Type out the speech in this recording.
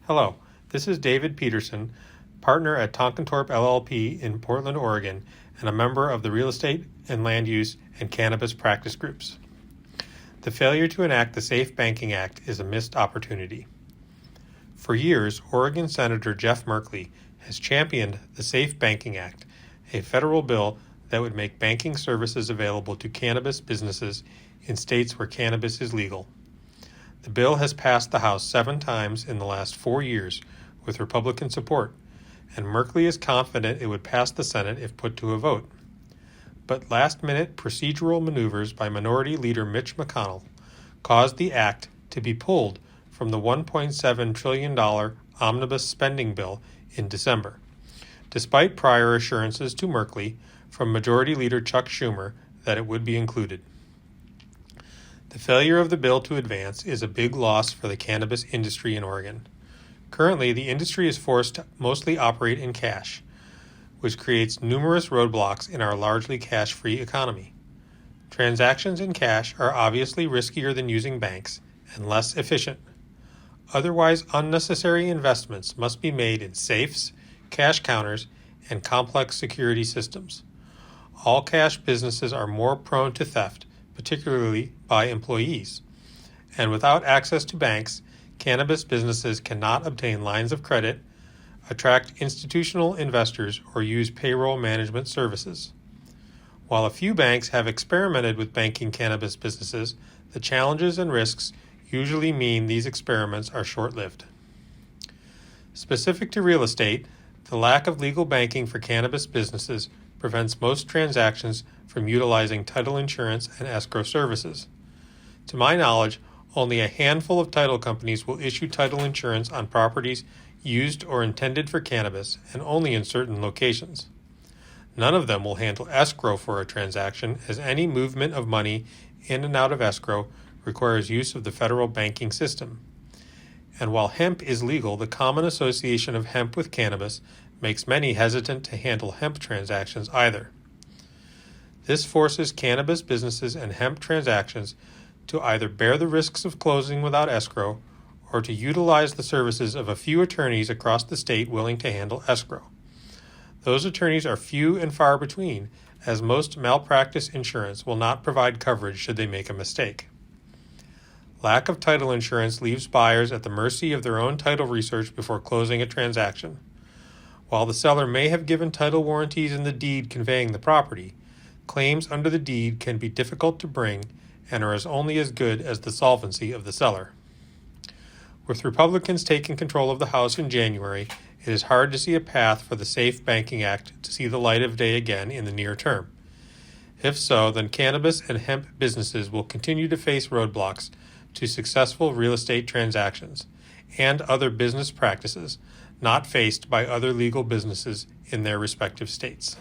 Hello, this is David Petersen, partner at Tonkentorp LLP in Portland, Oregon, and a member of the Real Estate and Land Use and Cannabis Practice Groups. The failure to enact the SAFE Banking Act is a missed opportunity. For years, Oregon Senator Jeff Merkley has championed the SAFE Banking Act, a federal bill that would make banking services available to cannabis businesses in states where cannabis is legal. The bill has passed the House 7 times in the last 4 years with Republican support, and Merkley is confident it would pass the Senate if put to a vote. But last-minute procedural maneuvers by Minority Leader Mitch McConnell caused the act to be pulled from the $1.7 trillion omnibus spending bill in December, despite prior assurances to Merkley from Majority Leader Chuck Schumer that it would be included. The failure of the bill to advance is a big loss for the cannabis industry in Oregon. Currently, the industry is forced to mostly operate in cash, which creates numerous roadblocks in our largely cash-free economy. Transactions in cash are obviously riskier than using banks and less efficient. Otherwise, unnecessary investments must be made in safes, cash counters, and complex security systems. All cash businesses are more prone to theft, particularly by employees. And without access to banks, cannabis businesses cannot obtain lines of credit, attract institutional investors, or use payroll management services. While a few banks have experimented with banking cannabis businesses, the challenges and risks usually mean these experiments are short-lived. Specific to real estate, the lack of legal banking for cannabis businesses prevents most transactions from utilizing title insurance and escrow services. To my knowledge, only a handful of title companies will issue title insurance on properties used or intended for cannabis, and only in certain locations. None of them will handle escrow for a transaction, as any movement of money in and out of escrow requires use of the federal banking system. And while hemp is legal, the common association of hemp with cannabis makes many hesitant to handle hemp transactions either. This forces cannabis businesses and hemp transactions to either bear the risks of closing without escrow or to utilize the services of a few attorneys across the state willing to handle escrow. Those attorneys are few and far between, as most malpractice insurance will not provide coverage should they make a mistake. Lack of title insurance leaves buyers at the mercy of their own title research before closing a transaction. While the seller may have given title warranties in the deed conveying the property, claims under the deed can be difficult to bring and are only as good as the solvency of the seller. With Republicans taking control of the House in January, it is hard to see a path for the SAFE Banking Act to see the light of day again in the near term. If so, then cannabis and hemp businesses will continue to face roadblocks to successful real estate transactions and other business practices not faced by other legal businesses in their respective states.